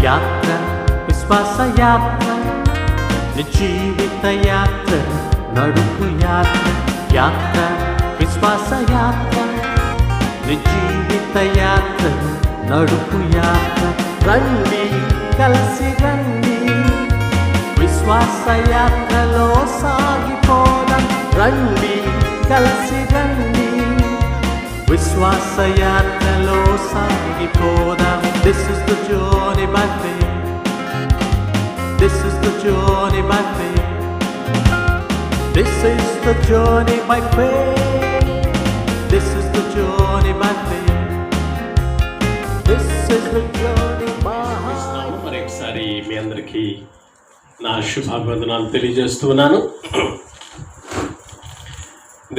యాత్ర విశ్వాస యాత్ర, జీవిత యాత్ర, నడుపు యాత్ర. యాత్ర విశ్వాస యాత్ర, జీవిత యాత్ర, నడుపు యాత్ర. రండి కలిసి రండి, విశ్వాస యాత్రలో సాగిపోదాం. రండి కలిసి రండి, విశ్వాస యాత్రలో సాగిపోదాం. This is the journey by faith. This is the journey by faith. This is the journey by faith. This is the journey by faith. This is the journey by faith. మరొకసారి మీ అందరికీ నా శుభాభివందనాలు తెలియజేస్తున్నాను.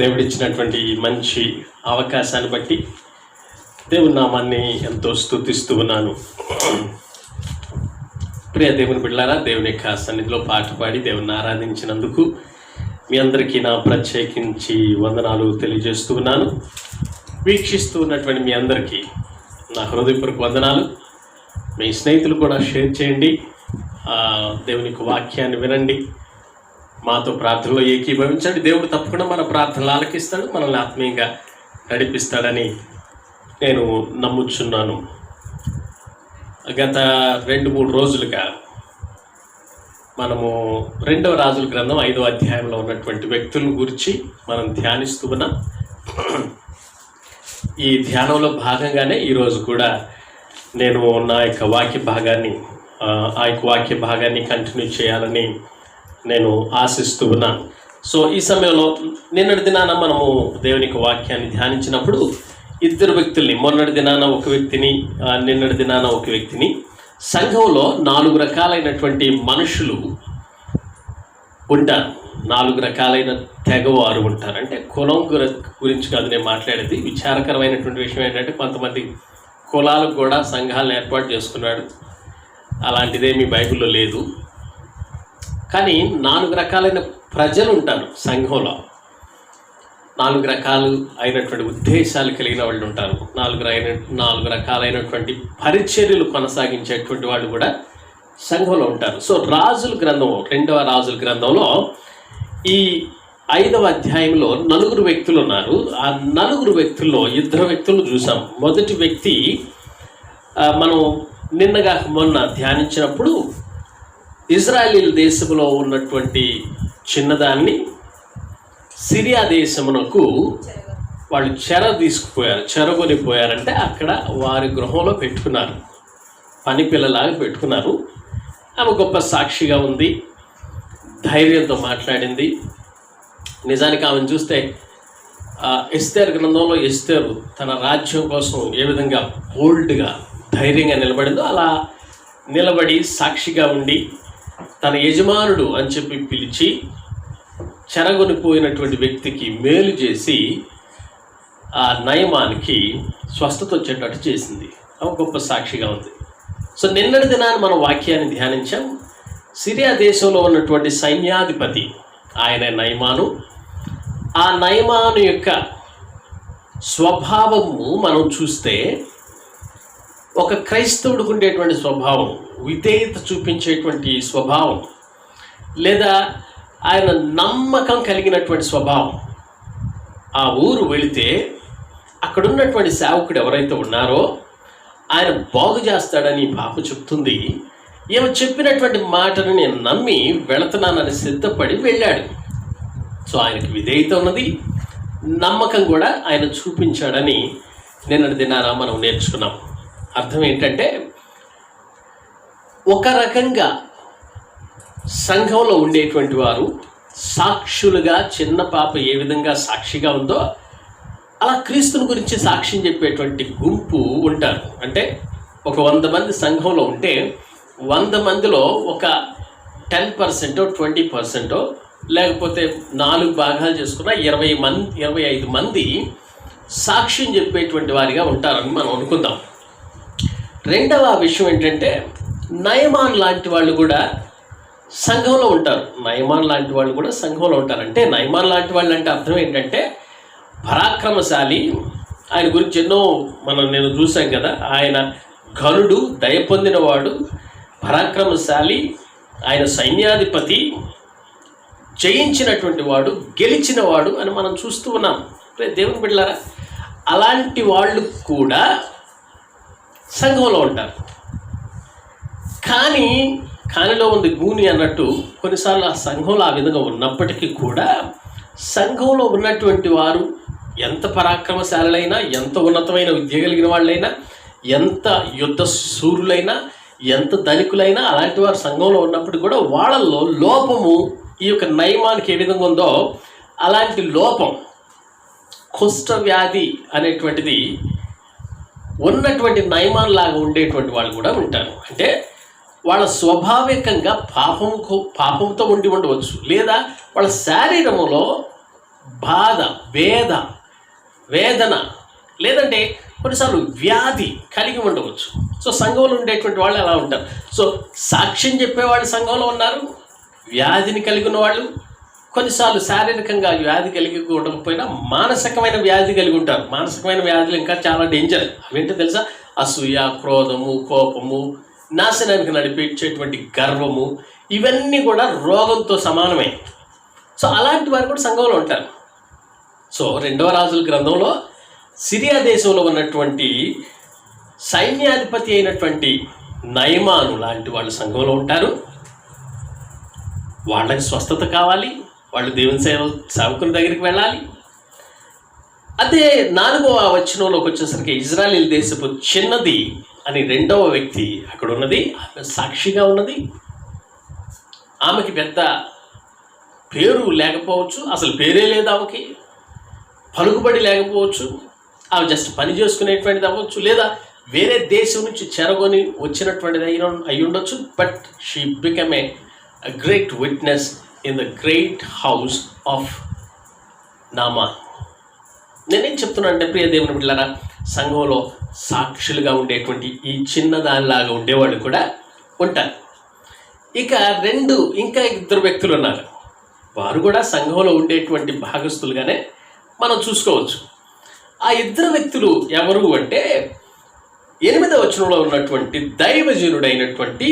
దేవుడిచ్చినటువంటి మంచి అవకాశాన్ని బట్టి దేవుని నామాన్ని ఎంతో స్తుతిస్తూ ఉన్నాను. ప్రియ దేవుని బిడ్డలారా, దేవుని యొక్క సన్నిధిలో పాట పాడి దేవుని ఆరాధించినందుకు మీ అందరికీ నా ప్రత్యేకించి వందనాలు తెలియజేస్తూ ఉన్నాను. వీక్షిస్తూ ఉన్నటువంటి మీ అందరికీ నా హృదయపూర్వక వందనాలు. మీ స్నేహితులు కూడా షేర్ చేయండి, దేవుని యొక్క వాక్యాన్ని వినండి, మాతో ప్రార్థనలో ఏకీభవించండి. దేవుడు తప్పకుండా మన ప్రార్థనలు ఆలకిస్తాడు, మనల్ని ఆత్మీయంగా నడిపిస్తాడని నేను నమ్ముచున్నాను. గత 2-3 రోజులుగా మనము 2వ రాజుల గ్రంథం 5వ అధ్యాయంలో ఉన్నటువంటి వ్యక్తుల గురించి మనం ధ్యానిస్తూ ఉన్నాం. ఈ ధ్యానంలో భాగంగానే ఈరోజు కూడా నేను నా యొక్క వాక్య భాగాన్ని కంటిన్యూ చేయాలని నేను ఆశిస్తూ ఉన్నాను. సో ఈ సమయంలో నిన్నటి దినాన మనము దేవునికి వాక్యాన్ని ధ్యానించినప్పుడు 2 వ్యక్తుల్ని, మొన్నటి దినాన ఒక వ్యక్తిని, నిన్నటి దినాన ఒక వ్యక్తిని, సంఘంలో 4 రకాలైనటువంటి మనుషులు ఉంటారు. 4 రకాలైన తెగవారు ఉంటారు. అంటే కులం గురించి కాదు నేను మాట్లాడేది. విచారకరమైనటువంటి విషయం ఏంటంటే కొంతమంది కులాలకు కూడా సంఘాలను ఏర్పాటు చేసుకున్నాడు. అలాంటిదేమీ బైబిల్లో లేదు. కానీ 4 రకాలైన ప్రజలు ఉంటారు సంఘంలో. 4 రకాలు అయినటువంటి ఉద్దేశాలు కలిగిన వాళ్ళు ఉంటారు. 4 రకాలైనటువంటి పరిచర్యలు కొనసాగించేటువంటి వాళ్ళు కూడా సంఘంలో ఉంటారు. సో రాజుల గ్రంథం, 2వ రాజుల గ్రంథంలో ఈ 5వ అధ్యాయంలో 4 వ్యక్తులు ఉన్నారు. ఆ 4 వ్యక్తుల్లో 2 వ్యక్తులను చూసాం. మొదటి వ్యక్తి మనం మొన్న ధ్యానించినప్పుడు ఇజ్రాయేల్ దేశంలో ఉన్నటువంటి చిన్నదాన్ని సిరియా దేశమునకు వాళ్ళు చెరగొనిపోయారంటే అక్కడ వారి గృహంలో పెట్టుకున్నారు, పని పిల్లలాగా పెట్టుకున్నారు. ఆమె గొప్ప సాక్షిగా ఉంది, ధైర్యంతో మాట్లాడింది. నిజానికి ఆమెను చూస్తే ఎస్తేరు గ్రంథంలో ఎస్తేరు తన రాజ్యం కోసం ఏ విధంగా బోల్డ్గా ధైర్యంగా నిలబడిందో అలా నిలబడి సాక్షిగా ఉండి తన యజమానుడు అని చెప్పి పిలిచి చెరగొనిపోయినటువంటి వ్యక్తికి మేలు చేసి ఆ నయమానికి స్వస్థత వచ్చేటట్టు చేసింది. ఒక గొప్ప సాక్షిగా ఉంది. సో నిన్నటి దినాన్ని మనం వాక్యాన్ని ధ్యానించాం. సిరియా దేశంలో ఉన్నటువంటి సైన్యాధిపతి ఆయన నయమాను. ఆ నయమాను యొక్క స్వభావము మనం చూస్తే ఒక క్రైస్తవుడికి ఉండేటువంటి స్వభావం, విధేయత చూపించేటువంటి స్వభావం, లేదా ఆయన నమ్మకం కలిగినటువంటి స్వభావం. ఆ ఊరు వెళితే అక్కడ ఉన్నటువంటి సేవకుడు ఎవరైతే ఉన్నారో ఆయన బాగు చేస్తాడని పాప చెప్తుంది. ఈమె చెప్పినటువంటి మాటను నేను నమ్మి వెళుతున్నానని సిద్ధపడి వెళ్ళాడు. సో ఆయనకి విధేయత ఉన్నది, నమ్మకం కూడా ఆయన చూపించాడని నిన్నటి దినాన మనం నేర్చుకున్నాం. అర్థం ఏంటంటే ఒక రకంగా సంఘంలో ఉండేటువంటి వారు సాక్షులుగా, చిన్న పాప ఏ విధంగా సాక్షిగా ఉందో అలా క్రీస్తుని గురించి సాక్ష్యం చెప్పేటువంటి గుంపు ఉంటారు. అంటే ఒక 100 మంది సంఘంలో ఉంటే 100 మందిలో ఒక 10%, 20%, లేకపోతే 4 భాగాలు చేసుకున్న 25 మంది సాక్ష్యం చెప్పేటువంటి వారిగా ఉంటారని మనం అనుకుందాం. రెండవ విషయం ఏంటంటే నయమాన్ లాంటి వాళ్ళు కూడా సంఘంలో ఉంటారు. నయమాన్ లాంటి వాళ్ళు కూడా సంఘంలో ఉంటారు. అంటే నయమాన్ లాంటి వాళ్ళు అంటే అర్థం ఏంటంటే పరాక్రమశాలి. ఆయన గురించి ఎన్నో నేను చూసాం కదా. ఆయన ఘనుడు, దయ పొందినవాడు, పరాక్రమశాలి, ఆయన సైన్యాధిపతి, జయించినటువంటి వాడు, గెలిచిన వాడు అని మనం చూస్తూ ఉన్నాం. దేవుని బిడ్డలారా, అలాంటి వాళ్ళు కూడా సంఘంలో ఉంటారు. కానిలో ఉంది గూని అన్నట్టు కొన్నిసార్లు ఆ సంఘంలో ఆ విధంగా ఉన్నప్పటికీ కూడా సంఘంలో ఉన్నటువంటి వారు ఎంత పరాక్రమశాలైనా, ఎంత ఉన్నతమైన విద్య కలిగిన వాళ్ళైనా, ఎంత యుద్ధ శూరులైనా, ఎంత ధనికులైనా, అలాంటి వారు సంఘంలో ఉన్నప్పుడు కూడా వాళ్ళల్లో లోపము ఈ యొక్క నయమానికి ఏ విధంగా ఉందో అలాంటి లోపం, కుష్ఠవ్యాధి అనేటువంటిది ఉన్నటువంటి నయమాన్ లాగా ఉండేటువంటి వాళ్ళు కూడా ఉంటారు. అంటే వాళ్ళ స్వాభావికంగా పాపంతో ఉండి ఉండవచ్చు, లేదా వాళ్ళ శారీరములో బాధ, వేదన, లేదంటే కొన్నిసార్లు వ్యాధి కలిగి ఉండవచ్చు. సో సంఘంలో ఉండేటువంటి వాళ్ళు అలా ఉంటారు. సో సాక్ష్యం చెప్పేవాళ్ళు సంఘంలో ఉన్నారు, వ్యాధిని కలిగి ఉన్న వాళ్ళు, కొన్నిసార్లు శారీరకంగా వ్యాధి కలిగి ఉండకపోయినా మానసికమైన వ్యాధి కలిగి ఉంటారు. మానసికమైన వ్యాధులు ఇంకా చాలా డేంజర్. అవేంటో తెలుసా? అసూయ, క్రోధము, కోపము, నాశనానికి నడిపించేటువంటి గర్వము, ఇవన్నీ కూడా రోగంతో సమానమే. సో అలాంటి వారు కూడా సంఘంలో ఉంటారు. సో 2వ రాజుల గ్రంథంలో సిరియా దేశంలో ఉన్నటువంటి సైన్యాధిపతి అయినటువంటి నయమాను లాంటి వాళ్ళు సంఘంలో ఉంటారు. వాళ్ళకి స్వస్థత కావాలి, వాళ్ళు దేవుని సేవకుని దగ్గరికి వెళ్ళాలి. అదే 4వ వచనంలోకి వచ్చేసరికి ఇజ్రాయేల్ దేశపు చిన్నది అని 2వ వ్యక్తి అక్కడ ఉన్నది. ఆమె సాక్షిగా ఉన్నది. ఆమెకి పెద్ద పేరు లేకపోవచ్చు, అసలు పేరే లేదు ఆమెకి, పలుకుబడి లేకపోవచ్చు, ఆమె జస్ట్ పని చేసుకునేటువంటిది అవ్వచ్చు, లేదా వేరే దేశం నుంచి చెరగొని వచ్చినటువంటిది అయి ఉండొచ్చు. But she become a great witness in the great house of Naaman. నేనేం చెప్తున్నా అంటే, ప్రియ దేవుని బిడ్డలారా, సంఘంలో సాక్షులుగా ఉండేటువంటి ఈ చిన్నదానిలాగా ఉండేవాళ్ళు కూడా ఉంటారు. ఇంకా 2 వ్యక్తులు ఉన్నారు. వారు కూడా సంఘంలో ఉండేటువంటి భాగస్తులుగానే మనం చూసుకోవచ్చు. ఆ 2 వ్యక్తులు ఎవరు అంటే 8వ వచనంలో ఉన్నటువంటి దైవజనుడైనటువంటి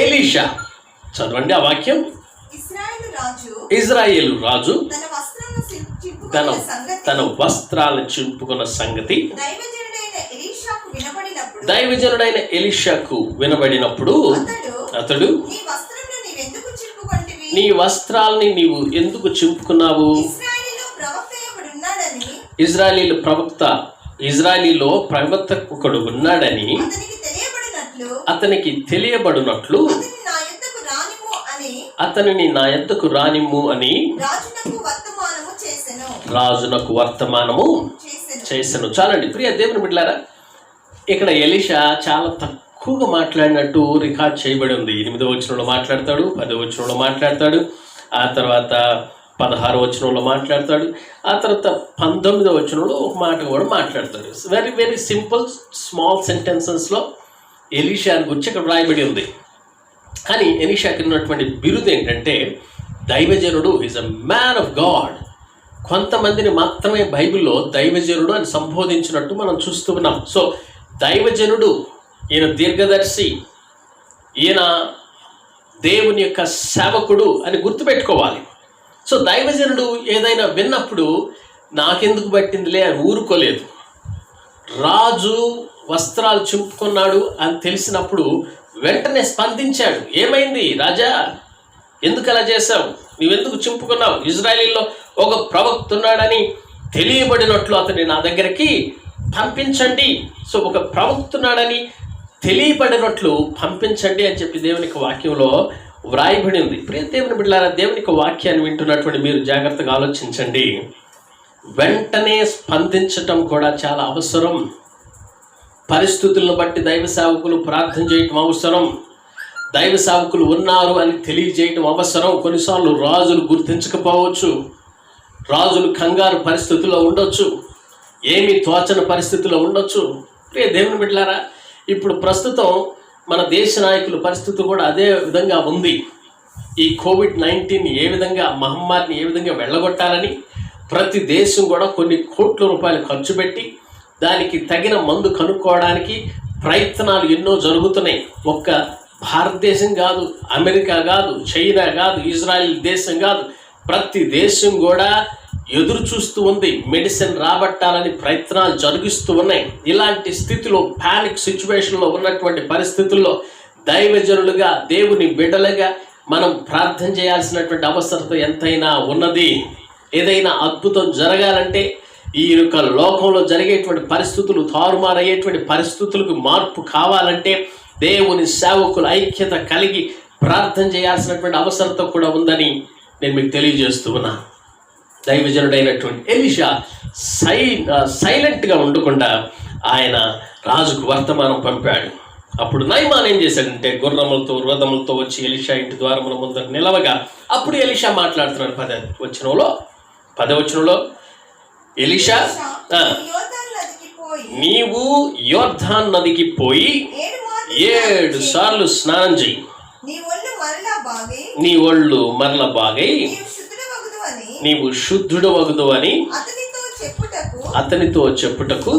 ఎలీషా. చదవండి ఆ వాక్యం. ఇజ్రాయేలు రాజు తన వస్త్రాలను చింపుకున్న సంగతి దైవజనుడైన ఎలీషాకు వినబడినప్పుడు అతడు, నీ వస్త్రాలని నీవు ఎందుకు చింపుకున్నావు? ఇజ్రాయేలీలో ప్రవక్త ఒకడు ఉన్నాడని అతనికి తెలియబడినట్లు అతనిని నా యొద్దకు రానిమ్ము అని రాజునకు వర్తమానము చేసెను. చాలండి ప్రియ దేవుని బిడ్డలారా, ఇక్కడ ఎలీషా చాలా తక్కువగా మాట్లాడినట్టు రికార్డ్ చేయబడి ఉంది. 8వ వచనంలో మాట్లాడతాడు, 10వ వచనంలో మాట్లాడతాడు, ఆ తర్వాత 16వ వచనంలో మాట్లాడతాడు, ఆ తర్వాత 19వ వచనంలో ఒక మాట కూడా మాట్లాడతాడు. వెరీ వెరీ సింపుల్ స్మాల్ సెంటెన్సెస్లో ఎలీషాని గురించి ఇక్కడ రాయబడి ఉంది. కానీ ఎలీషాకి ఉన్నటువంటి బిరుదు ఏంటంటే దైవజనుడు. Is a man of God. కొంతమందిని మాత్రమే బైబిల్లో దైవజనుడు అని సంబోధించినట్టు మనం చూస్తూ ఉన్నాం. సో దైవజనుడు, ఈయన దీర్ఘదర్శి, ఈయన దేవుని యొక్క సేవకుడు అని గుర్తుపెట్టుకోవాలి. సో దైవజనుడు ఏదైనా విన్నప్పుడు నాకెందుకు పట్టిందిలే అని ఊరుకోలేదు. రాజు వస్త్రాలు చింపుకున్నాడు అని తెలిసినప్పుడు వెంటనే స్పందించాడు. ఏమైంది రాజా, ఎందుకు అలా చేశావు? నువ్వెందుకు చింపుకున్నావు? ఇజ్రాయేలీలో ఒక ప్రవక్త ఉన్నాడని తెలియబడినట్లు అతన్ని నా దగ్గరికి పంపించండి. సో ఒక ప్రవక్త ఉన్నాడని తెలియబడినట్లు పంపించండి అని చెప్పి దేవునికి వాక్యంలో వ్రాయబడి ఉంది. ప్రియ దేవుని బిడ్డలారా, దేవునికి వాక్యాన్ని వింటున్నటువంటి మీరు జాగ్రత్తగా ఆలోచించండి. వెంటనే స్పందించటం కూడా చాలా అవసరం. పరిస్థితులను బట్టి దైవ సేవకులు ప్రార్థన చేయటం అవసరం. దైవ సేవకులు ఉన్నారు అని తెలియజేయటం అవసరం. కొన్నిసార్లు రాజులు గుర్తించకపోవచ్చు, రాజులు కంగారు పరిస్థితుల్లో ఉండొచ్చు, ఏమీ తోచని పరిస్థితుల్లో ఉండొచ్చు. ప్రియ దేవుని బిడ్డలారా, ఇప్పుడు ప్రస్తుతం మన దేశ నాయకుల పరిస్థితి కూడా అదే విధంగా ఉంది. ఈ కోవిడ్-19 ఏ విధంగా, మహమ్మారిని ఏ విధంగా వెళ్ళగొట్టాలని ప్రతి దేశం కూడా కొన్ని కోట్ల రూపాయలు ఖర్చు పెట్టి దానికి తగిన మందు కనుక్కోవడానికి ప్రయత్నాలు ఎన్నో జరుగుతున్నాయి. ఒక్క భారతదేశం కాదు, అమెరికా కాదు, చైనా కాదు, ఇజ్రాయెల్ దేశం కాదు, ప్రతి దేశం కూడా ఎదురు చూస్తూ ఉంది. మెడిసిన్ రాబట్టాలని ప్రయత్నాలు జరిగిస్తూ ఉన్నాయి. ఇలాంటి స్థితిలో, పానిక్ సిచ్యువేషన్లో ఉన్నటువంటి పరిస్థితుల్లో దైవజనులుగా, దేవుని బిడ్డలుగా మనం ప్రార్థన చేయాల్సినటువంటి అవసరత ఎంతైనా ఉన్నది. ఏదైనా అద్భుతం జరగాలంటే, ఈ యొక్క లోకంలో జరిగేటువంటి పరిస్థితులు, తారుమారయ్యేటువంటి పరిస్థితులకు మార్పు కావాలంటే దేవుని సేవకుల ఐక్యత కలిగి ప్రార్థన చేయాల్సినటువంటి అవసరత కూడా ఉందని నేను మీకు తెలియజేస్తూ ఉన్నాను. దైవజనుడైనటువంటి ఎలీషా సైలెంట్గా ఉండకుండా ఆయన రాజుకు వర్తమానం పంపాడు. అప్పుడు నయమాన్ ఏం చేశాడంటే, గుర్రములతో రథములతో వచ్చి ఎలీషా ఇంటి ద్వారముల ముందర నిలవగా, అప్పుడు ఎలీషా మాట్లాడుతున్నాడు. 10వ వచనంలో ఎలీషా, నీవు యోర్దాను నదికి పోయి 7 సార్లు స్నానం చెయ్యి, నీ ఒళ్ళు మరల బాగై నీవు శుద్ధుడు వగుదు అని అతనితో చెప్పుటకు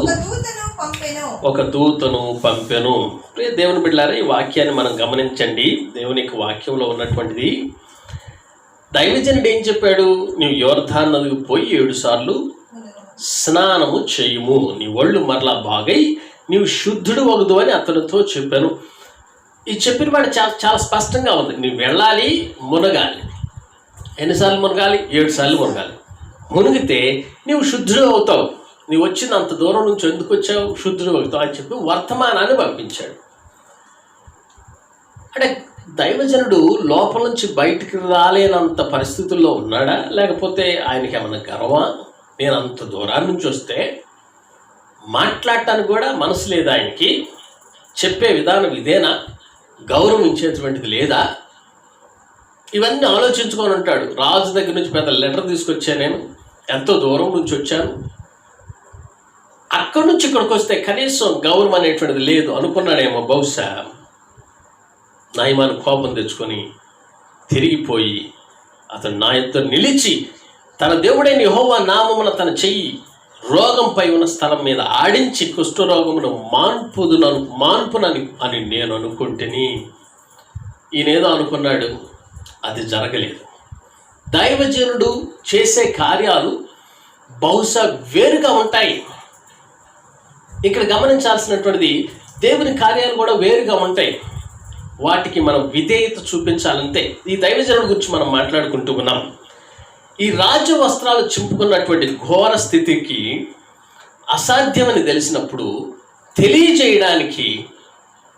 ఒక దూతను పంపెను. దేవుని బిడ్డలారా, ఈ వాక్యాన్ని మనం గమనించండి. దేవుని యొక్క వాక్యంలో ఉన్నటువంటిది. దైవజనుడు ఏం చెప్పాడు? నీవు యోర్దాను నదికి పోయి 7 సార్లు స్నానము చేయుము, నీ ఒళ్ళు మరలా బాగై నీవు శుద్ధుడు వగుదు అని అతనితో చెప్పాను. ఈ చెప్పిన వాడు చాలా స్పష్టంగా ఉంది. నీవు వెళ్ళాలి, మునగాలి. ఎన్నిసార్లు మునగాలి? 7 సార్లు మునగాలి. మునిగితే నీవు శుద్ధుడు అవుతావు. నీవు వచ్చిన అంత దూరం నుంచి ఎందుకు వచ్చావు? శుద్ధుడు అవుతావు అని చెప్పి వర్తమానాన్ని పంపించాడు. అంటే దైవజనుడు లోపల నుంచి బయటికి రాలేనంత పరిస్థితుల్లో ఉన్నాడా? లేకపోతే ఆయనకి ఏమన్నా గర్వమా? నేను అంత దూరాన్ని నుంచి వస్తే మాట్లాడటానికి కూడా మనసు లేదా ఆయనకి? చెప్పే విధానం ఇదేనా? గౌరవించేటువంటిది లేదా? ఇవన్నీ ఆలోచించుకొని ఉంటాడు. రాజు దగ్గర నుంచి పెద్ద లెటర్ తీసుకొచ్చాను, నేను ఎంతో దూరం నుంచి వచ్చాను, అక్కడి నుంచి ఇక్కడికి వస్తే కనీసం గౌరవం అనేటువంటిది లేదు అనుకున్నాడేమో బహుశా. నయమాను కోపం తెచ్చుకొని తిరిగిపోయి అతను నా ఎదుట నిలిచి తన దేవుడైన యెహోవా నామమున తన చెయ్యి రోగంపై ఉన్న స్థలం మీద ఆడించి కుష్ఠరోగమును మాన్పునని అని నేను అనుకుంటేని. ఈయనేదో అనుకున్నాడు, అది జరగలేదు. దైవజనుడు చేసే కార్యాలు బహుశా వేరుగా ఉంటాయి. ఇక్కడ గమనించాల్సినటువంటిది, దేవుని కార్యాలు కూడా వేరుగా ఉంటాయి. వాటికి మనం విధేయత చూపించాలంతే. ఈ దైవజనుడి గురించి మనం మాట్లాడుకుంటూ ఉన్నాం. ఈ రాజ వస్త్రాలు చింపుకున్నటువంటి ఘోర స్థితికి అసాధ్యమని తెలిసినప్పుడు తెలియజేయడానికి,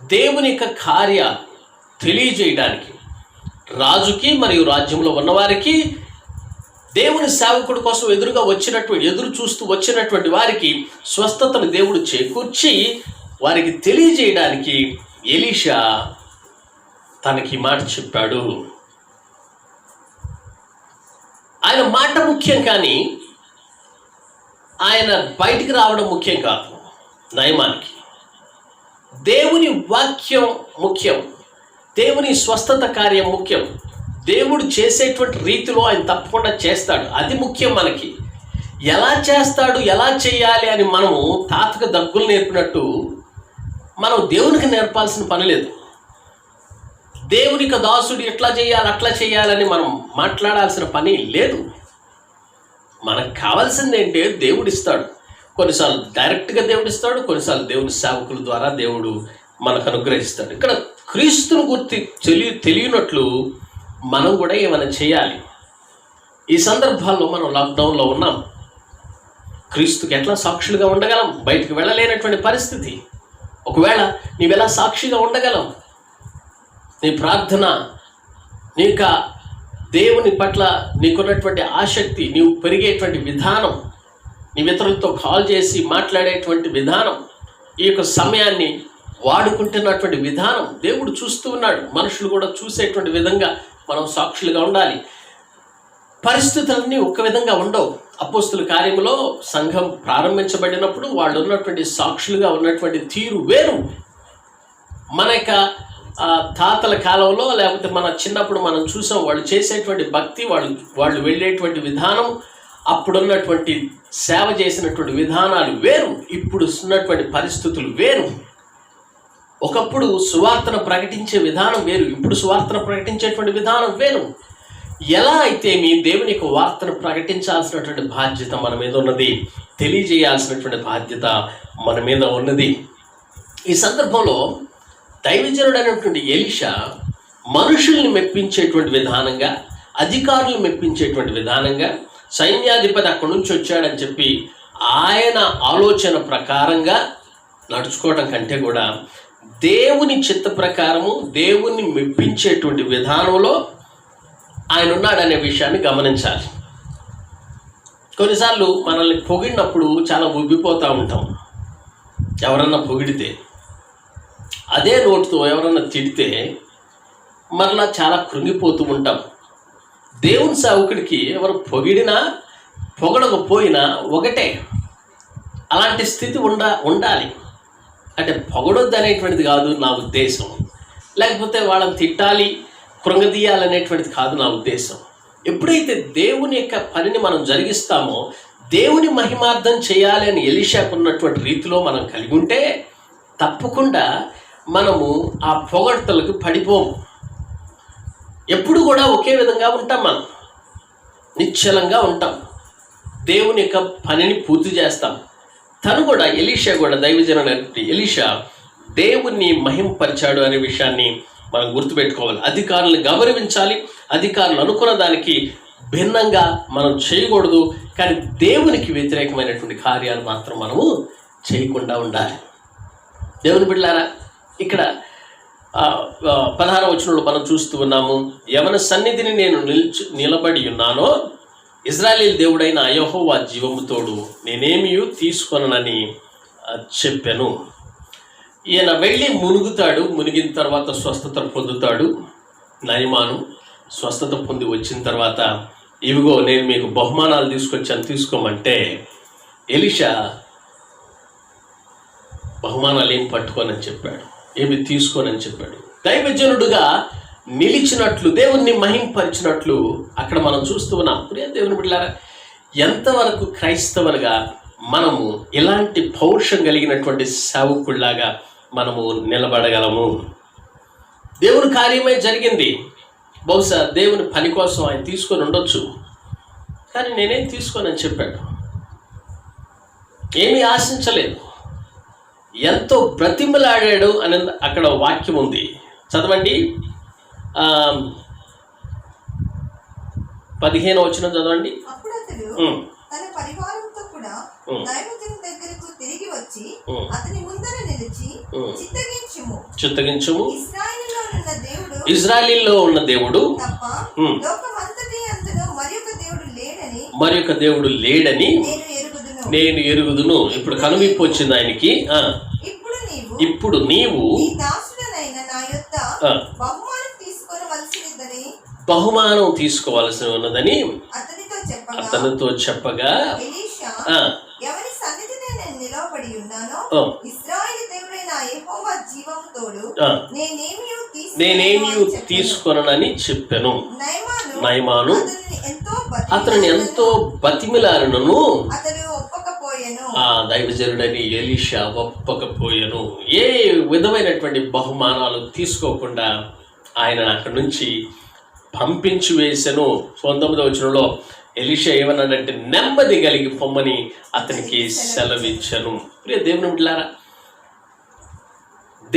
దేవుని యొక్క కార్యాలు తెలియజేయడానికి రాజుకి మరియు రాజ్యంలో ఉన్నవారికి, దేవుని సేవకుడి కోసం ఎదురు చూస్తూ వచ్చినటువంటి వారికి స్వస్థతను దేవుడు చేకూర్చి వారికి తెలియజేయడానికి ఎలీషా తనకి మాట చెప్పాడు. ఆయన మాట ముఖ్యం, కానీ ఆయన బయటికి రావడం ముఖ్యం కాదు. నయమానికి దేవుని వాక్యం ముఖ్యం, దేవుని స్వస్థత కార్యం ముఖ్యం. దేవుడు చేసేటువంటి రీతిలో ఆయన తప్పకుండా చేస్తాడు, అది ముఖ్యం. మనకి ఎలా చేస్తాడు, ఎలా చేయాలి అని మనము తాతకు దగ్గులు నేర్పినట్టు మనం దేవునికి నేర్పాల్సిన పని లేదు. దేవునికి దాసుడు ఎట్లా చేయాలి అట్లా చేయాలని మనం మాట్లాడాల్సిన పని లేదు. మనకు కావాల్సింది ఏంటంటే దేవుడు ఇస్తాడు. కొన్నిసార్లు డైరెక్ట్గా దేవుడు ఇస్తాడు, కొన్నిసార్లు దేవుని సేవకుల ద్వారా దేవుడు మనకు అనుగ్రహిస్తాడు. ఇక్కడ క్రీస్తును గుర్తి తెలియనట్లు మనం కూడా ఏమైనా చేయాలి. ఈ సందర్భాల్లో మనం లాక్డౌన్లో ఉన్నాం. క్రీస్తుకి ఎట్లా సాక్షులుగా ఉండగలం? బయటికి వెళ్ళలేనటువంటి పరిస్థితి. ఒకవేళ నీవెలా సాక్షిగా ఉండగలం? నీ ప్రార్థన, నీక దేవుని పట్ల నీకున్నటువంటి ఆసక్తి, నీవు పెరిగేటువంటి విధానం, నీ ఇతరులతో కాల్ చేసి మాట్లాడేటువంటి విధానం, ఈ యొక్క సమయాన్ని వాడుకుంటున్నటువంటి విధానం దేవుడు చూస్తూ ఉన్నాడు. మనుషులు కూడా చూసేటువంటి విధంగా మనం సాక్షులుగా ఉండాలి. పరిస్థితులన్నీ ఒక విధంగా ఉండవు. అపోస్తుల కార్యములో సంఘం ప్రారంభించబడినప్పుడు వాళ్ళు ఉన్నటువంటి సాక్షులుగా ఉన్నటువంటి తీరు వేరు. మన యొక్క తాతల కాలంలో, లేకపోతే మన చిన్నప్పుడు మనం చూసాం, వాళ్ళు చేసేటువంటి భక్తి, వాళ్ళు వెళ్ళేటువంటి విధానం, అప్పుడున్నటువంటి సేవ చేసినటువంటి విధానాలు వేరు, ఇప్పుడు ఉన్నటువంటి పరిస్థితులు వేరు. ఒకప్పుడు సువార్తను ప్రకటించే విధానం వేరు, ఇప్పుడు సువార్తను ప్రకటించేటువంటి విధానం వేరు. ఎలా అయితే మీ దేవుని యొక్క వార్తను ప్రకటించాల్సినటువంటి బాధ్యత మన మీద ఉన్నది, తెలియజేయాల్సినటువంటి బాధ్యత మన మీద ఉన్నది. ఈ సందర్భంలో దైవజనుడు అనేటువంటి ఎలీషా మనుషుల్ని మెప్పించేటువంటి విధానంగా, అధికారులను మెప్పించేటువంటి విధానంగా, సైన్యాధిపతి అక్కడి నుంచి వచ్చాడని చెప్పి ఆయన ఆలోచన ప్రకారంగా నడుచుకోవడం కంటే కూడా దేవుని చిత్త ప్రకారము దేవుణ్ణి మెప్పించేటువంటి విధానంలో ఆయన ఉన్నాడనే విషయాన్ని గమనించాలి. కొన్నిసార్లు మనల్ని పొగిడినప్పుడు చాలా ఉబ్బిపోతూ ఉంటాం. ఎవరన్నా పొగిడితే, అదే నోటితో ఎవరన్నా తిడితే మరలా చాలా కృంగిపోతూ ఉంటాం. దేవుని సేవకుడికి ఎవరు పొగిడినా పొగడకపోయినా ఒకటే. అలాంటి స్థితి ఉండాలి. అంటే పొగడొద్దు అనేటువంటిది కాదు నా ఉద్దేశం, లేకపోతే వాళ్ళని తిట్టాలి, కృంగదీయాలనేటువంటిది కాదు నా ఉద్దేశం. ఎప్పుడైతే దేవుని యొక్క పనిని మనం జరిగిస్తామో, దేవుని మహిమార్థం చేయాలి అని ఎలీషాకు ఉన్నటువంటి రీతిలో మనం కలిగి ఉంటే తప్పకుండా మనము ఆ పొగడ్తలకు పడిపోము. ఎప్పుడు కూడా ఒకే విధంగా ఉంటాం, మనం నిశ్చలంగా ఉంటాం, దేవుని యొక్క పనిని పూర్తి చేస్తాం. తను కూడా ఎలీషా కూడా దైవజనుడు ఎలీషా దేవుణ్ణి మహింపరిచాడు అనే విషయాన్ని మనం గుర్తుపెట్టుకోవాలి. అధికారులను గౌరవించాలి, అధికారులు అనుకున్న దానికి భిన్నంగా మనం చేయకూడదు. కానీ దేవునికి వ్యతిరేకమైనటువంటి కార్యాలు మాత్రం మనము చేయకుండా ఉండాలి. దేవుని బిడ్డలారా, ఇక్కడ 16వ వచనంలో మనం చూస్తూ ఉన్నాము, ఎవరి సన్నిధిని నేను నిలబడి ఉన్నానో ఇశ్రాయేలు దేవుడైన యెహోవా జీవముతోడు నేనేమీ తీసుకొననని చెప్పాను. ఈయన వెళ్ళి మునుగుతాడు, మునిగిన తర్వాత స్వస్థత పొందుతాడు. నయమాను స్వస్థత పొంది వచ్చిన తర్వాత ఇవిగో నేను మీకు బహుమానాలు తీసుకొచ్చాను, తీసుకోమంటే ఎలీషా బహుమానాలు ఏం పట్టుకోనని చెప్పాడు, ఏమి తీసుకోనని చెప్పాడు. దైవజనుడుగా నిలిచినట్లు, దేవుణ్ణి మహింపరిచినట్లు అక్కడ మనం చూస్తూ ఉన్నాం. ప్రియ దేవుని బిడ్డలారా, ఎంతవరకు క్రైస్తవులుగా మనము ఇలాంటి పౌరుషం కలిగినటువంటి సేవకుల్లాగా మనము నిలబడగలము? దేవుని కార్యమే జరిగింది. బహుశా దేవుని పని కోసం ఆయన తీసుకొని ఉండొచ్చు, కానీ నేనేం తీసుకోనని చెప్పాడు. ఏమీ ఆశించలేదు, ఎంతో బ్రతిమలాడాడు అని అక్కడ వాక్యం ఉంది. చదవండి, 15వ వచనం చదవండి. తన పరివారంతో కూడా దైవజనుని దగ్గరకు తిరిగి వచ్చి అతని ముందర నిలిచి చిత్తగించుము, ఇశ్రాయేలులో ఉన్న దేవుడు తప్ప లోకమంతటి అందులో మరియొక దేవుడు లేడని నేను ఎరుగుదును. ఇప్పుడు కనువిప్పు వచ్చింది ఆయనకి. ఇప్పుడు నీవు బహుమానం తీసుకోవాల్సి ఉన్నదని అతనితో చెప్పగా, నేనేమీ తీసుకొనని చెప్పాను. నయమాను అతనిని ఎంతో బతిమిలారును, ఆ దైవజనుడని ఎలీషా ఒప్పకపోయాను. ఏ విధమైనటువంటి బహుమానాలు తీసుకోకుండా ఆయన అక్కడి నుంచి పంపించి వేసెను. 19వ వచనంలో ఎలీషా ఏమన్నాడంటే, నెమ్మది కలిగి పొమ్మని అతనికి సెలవిచ్చను. ప్రియ దేవుని బిడ్డలారా,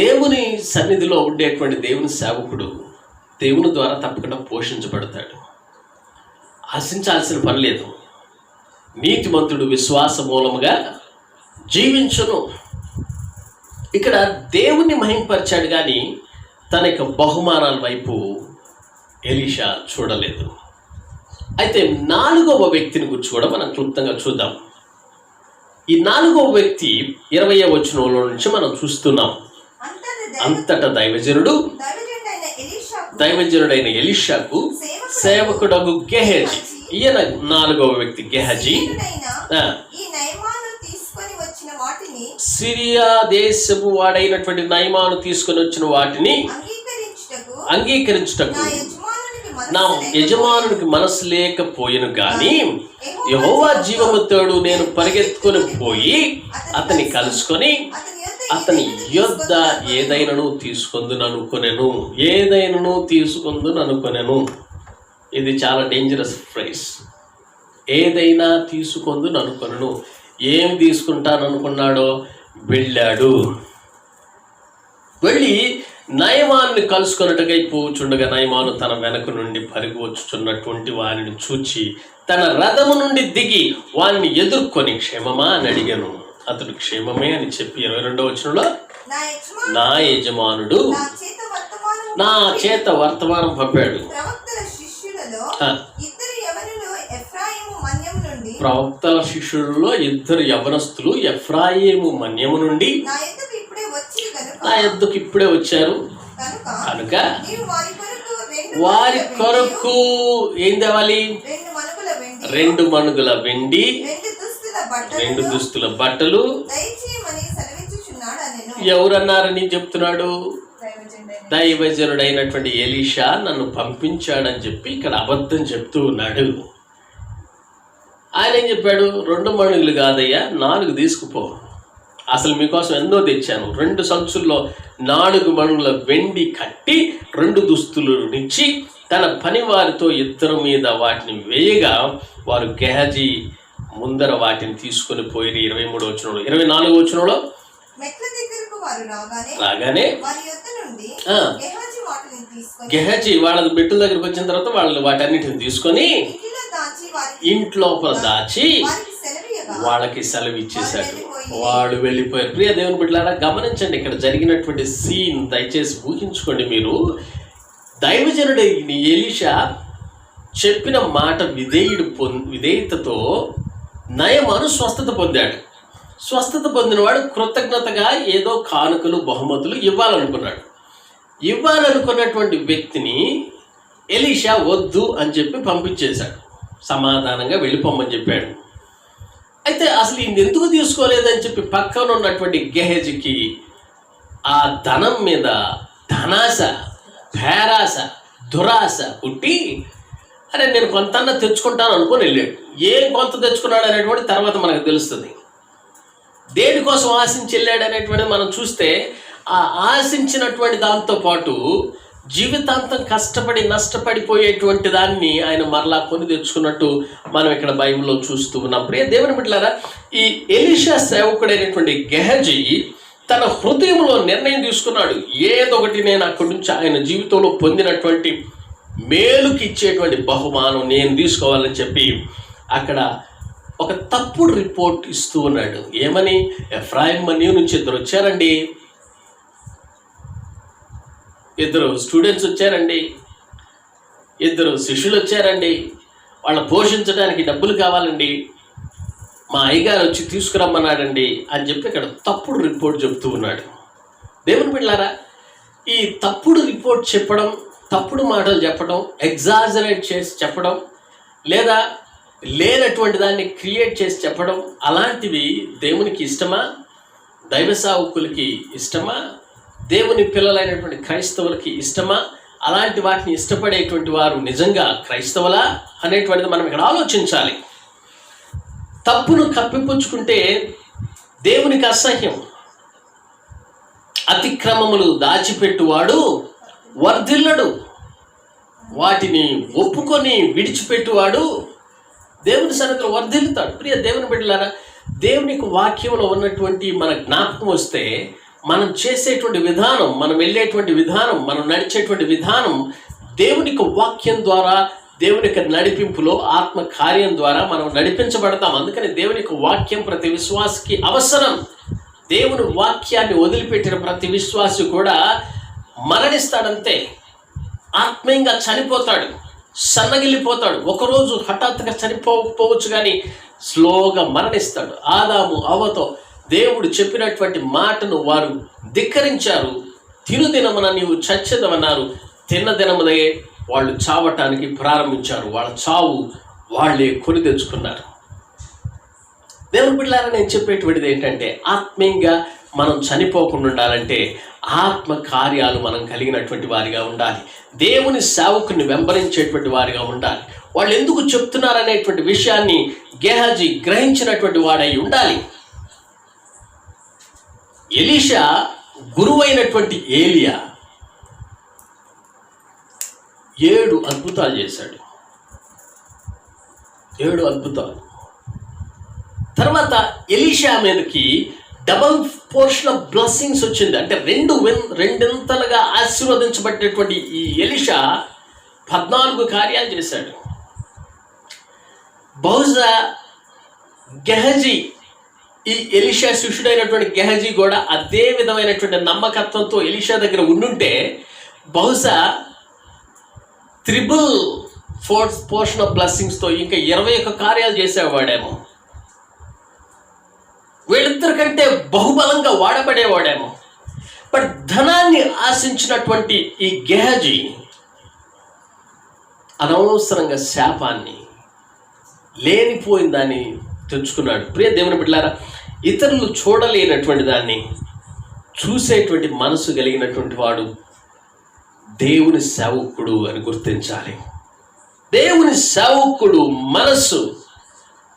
దేవుని సన్నిధిలో ఉండేటువంటి దేవుని సేవకుడు దేవుని ద్వారా తప్పకుండా పోషించబడతాడు. ఆశించాల్సిన పని లేదు. నీతిమంతుడు విశ్వాస మూలముగా జీవించును. ఇక్కడ దేవుని మహింపరిచాడు కానీ తన యొక్క బహుమానాల వైపు ఎలీషా చూడలేదు. అయితే 4వ వ్యక్తిని గురించి కూడా మనం క్లుప్తంగా చూద్దాం. ఈ 4వ వ్యక్తి 20వ వచనంలో నుంచి మనం చూస్తున్నాం. అంతటా దైవజనుడైన ఎలీషాకు సేవకుడగు గెహజీ, ఈయన 4వ వ్యక్తి గెహజీ, సిరియా దేశపు వాడైనటువంటి నయమాను తీసుకొని వచ్చిన వాటిని అంగీకరించుటకు నా యజమానునికి మనసు లేకపోయిను గాని యెహోవా జీవముతోడు నేను పరిగెత్తుకొని పోయి అతన్ని కలుసుకొని అతని యొద్ద ఏదైనను తీసుకొందుననుకొనెను. ఇది చాలా డేంజరస్ ఫ్రేజ్. ఏదైనా తీసుకొందుననుకొనెను. ఏం తీసుకుంటాననుకున్నాడో వెళ్ళాడు. వెళ్ళి నయమాన్ని కలుసుకొనుటకై పోచుండగా నయమాను తన వెనక నుండి పరిగి వచ్చుచున్నటువంటి వారిని చూచి తన రథము నుండి దిగి వారిని ఎదుర్కొని క్షేమమా అని అడిగాను. అతడు క్షేమమే అని చెప్పి 22వ వచనంలో నా యజమానుడు నా చేత వర్తమానం పంపాడు. ప్రవక్తల శిష్యులలో 2 యవనస్తులు ఎఫ్రాయిము మన్యము నుండి నా యొద్దకు ఇప్పుడే వచ్చారు కనుక వారి కొరకు ఏం తేవాలి? 2 మణుగుల వెండి, 2 దుస్తుల బట్టలు. ఎవరన్నారని చెప్తున్నాడు? దైవజనుడైనటువంటి ఎలీషా నన్ను పంపించాడని చెప్పి ఇక్కడ అబద్ధం చెప్తూ ఉన్నాడు. ఆయన ఏం చెప్పాడు? 2 మణుగులు కాదయ్యా, 4 తీసుకుపో. అసలు మీకోసం ఎన్నో తెచ్చాను. 2 సంచుల్లో 4 మణుగుల వెండి కట్టి 2 దుస్తులనిచ్చి తన పని వారితో 2 మీద వాటిని వేయగా వారు గెహజీ ముందర వాటిని తీసుకొని పోయి 23వ వచనంలో 24వ వచనంలో రాగానే గెహజీ వాళ్ళ బిడ్డల దగ్గరికి వచ్చిన తర్వాత వాళ్ళు వాటన్నిటిని తీసుకొని ఇంట్లోపల దాచి వాళ్ళకి సెలవు ఇచ్చేశాడు. వాళ్ళు వెళ్ళిపోయారు. ప్రియ దేవుని బిడ్డలారా, గమనించండి ఇక్కడ జరిగినటువంటి సీన్. దయచేసి ఊహించుకోండి. మీరు దైవజనుడు ఎలీషా చెప్పిన మాట విధేయతతో నయమాను స్వస్థత పొందాడు. స్వస్థత పొందినవాడు కృతజ్ఞతగా ఏదో కానుకలు బహుమతులు ఇవ్వాలనుకున్నాడు. ఇవ్వాలనుకున్నటువంటి వ్యక్తిని ఎలీషా వద్దు అని చెప్పి పంపించేశాడు. సమాధానంగా వెళ్ళిపోమని చెప్పాడు. అయితే అసలు ఈయన ఎందుకు తీసుకోలేదని చెప్పి పక్కన ఉన్నటువంటి గెహజీకి ఆ ధనం మీద ధనాశ, పేరాశ, దురాశ పుట్టి అరే నేను కొంతన్నా తెచ్చుకుంటాను అనుకొని వెళ్ళాడు. ఏం కొంత తెచ్చుకున్నాడు అనేటువంటి తర్వాత మనకు తెలుస్తుంది. దేనికోసం ఆశించి వెళ్ళాడు అనేటువంటిది మనం చూస్తే ఆ ఆశించినటువంటి దాంతోపాటు జీవితాంతం కష్టపడి నష్టపడిపోయేటువంటి దాన్ని ఆయన మరలా కొని తెచ్చుకున్నట్టు మనం ఇక్కడ బైబిల్లో చూస్తూ ఉన్నాం. ప్రియ దేవుని బిడ్డలారా, ఈ ఎలీషా సేవకుడైనటువంటి గెహజీ తన హృదయంలో నిర్ణయం తీసుకున్నాడు. ఏదొకటి నేను అక్కడి నుంచి ఆయన జీవితంలో పొందినటువంటి మేలుకి ఇచ్చేటువంటి బహుమానం నేను తీసుకోవాలని చెప్పి అక్కడ ఒక తప్పుడు రిపోర్ట్ ఇస్తూ ఉన్నాడు. ఏమని? ఎఫ్రాయిం మన్యు నుంచి 2 వచ్చారండి, 2 స్టూడెంట్స్ వచ్చారండి, 2 శిష్యులు వచ్చారండి, వాళ్ళ పోషించడానికి డబ్బులు కావాలండి, మా అయ్యగారు వచ్చి తీసుకురమ్మన్నాడండి అని చెప్పి ఇక్కడ తప్పుడు రిపోర్ట్ చెప్తూ ఉన్నాడు. దేవుని బిడ్డలారా, ఈ తప్పుడు రిపోర్ట్ చెప్పడం, తప్పుడు మాటలు చెప్పడం, ఎగ్జాజరేట్ చేసి చెప్పడం, లేదా లేనటువంటి దాన్ని క్రియేట్ చేసి చెప్పడం, అలాంటివి దేవునికి ఇష్టమా? దైవ సేవకులకి ఇష్టమా? దేవుని పిల్లలైనటువంటి క్రైస్తవులకి ఇష్టమా? అలాంటి వాటిని ఇష్టపడేటువంటి వారు నిజంగా క్రైస్తవులా అనేటువంటిది మనం ఇక్కడ ఆలోచించాలి. తప్పును కప్పిపుచ్చుకుంటే దేవునికి అసహ్యం. అతిక్రమములు దాచిపెట్టువాడు వర్ధిల్లడు, వాటిని ఒప్పుకొని విడిచిపెట్టువాడు దేవుని సన్నిధిలో వర్ధిల్లుతాడు. ప్రియ దేవుని బిడ్డలారా, దేవునికి వాక్యంలో ఉన్నటువంటి మన జ్ఞాపకం వస్తే మనం చేసేటువంటి విధానం, మనం వెళ్ళేటువంటి విధానం, మనం నడిచేటువంటి విధానం దేవునికి వాక్యం ద్వారా, దేవునికి నడిపింపులో ఆత్మ కార్యం ద్వారా మనం నడిపించబడతాం. అందుకని దేవునికి వాక్యం ప్రతి విశ్వాసికి అవసరం. దేవుని వాక్యాన్ని వదిలిపెట్టిన ప్రతి విశ్వాసి కూడా మరణిస్తాడంతే, ఆత్మీయంగా చనిపోతాడు, సన్నగిల్లిపోతాడు. ఒకరోజు హఠాత్తుగా చనిపోవచ్చు, కానీ స్లోగా మరణిస్తాడు. ఆదాము అవ్వతో దేవుడు చెప్పినటువంటి మాటను వారు ధిక్కరించారు. తినుదినమున నీవు చచ్చెదవన్నారు. తిన్న దినమునే వాళ్ళు చావటానికి ప్రారంభించారు. వాళ్ళ చావు వాళ్ళే కొని తెచ్చుకున్నారు. దేవుని బిడ్డలారా, నేను చెప్పేటువంటిది ఏంటంటే, ఆత్మీయంగా మనం చనిపోకుండా ఉండాలంటే ఆత్మ కార్యాలు మనం కలిగినటువంటి వారిగా ఉండాలి. దేవుని సేవకుని వెంబడించేటువంటి వారిగా ఉండాలి. వాళ్ళు ఎందుకు చెప్తున్నారనేటువంటి విషయాన్ని గెహజీ గ్రహించినటువంటి వాడై ఉండాలి. ఎలీషా గురువైనటువంటి ఏలియా 7 అద్భుతాలు చేశాడు. 7 అద్భుతాలు. తర్వాత ఎలీషా మీదకి డబల్ పోర్షన్ ఆఫ్ బ్లెస్సింగ్స్ వచ్చింది. అంటే రెండింతలుగా ఆశీర్వదించబడినటువంటి ఈ ఎలీషా 14 కార్యాలు చేశాడు. బహుశా గెహజీ, ఈ ఎలీషా శిష్యుడైనటువంటి గెహజీ కూడా అదే విధమైనటువంటి నమ్మకత్వంతో ఎలీషా దగ్గర ఉండుంటే బహుశా 3/4 పోర్షన్ ఆఫ్ బ్లెస్సింగ్స్తో ఇంకా 21 కార్యాలు చేసేవాడేమో. వీళ్ళిద్దరికంటే బహుబలంగా వాడబడేవాడేమో. బట్ ధనాన్ని ఆశించినటువంటి ఈ గెహజీ అనవసరంగా శాపాన్ని, లేనిపోయిన దాన్ని తెచ్చుకున్నాడు. ప్రియ దేవుని బిడ్డలారా, ఇతరులు చూడలేనటువంటి దాన్ని చూసేటువంటి మనసు కలిగినటువంటి వాడు దేవుని సేవకుడు అని గుర్తించాలి. దేవుని సేవకుడు మనస్సు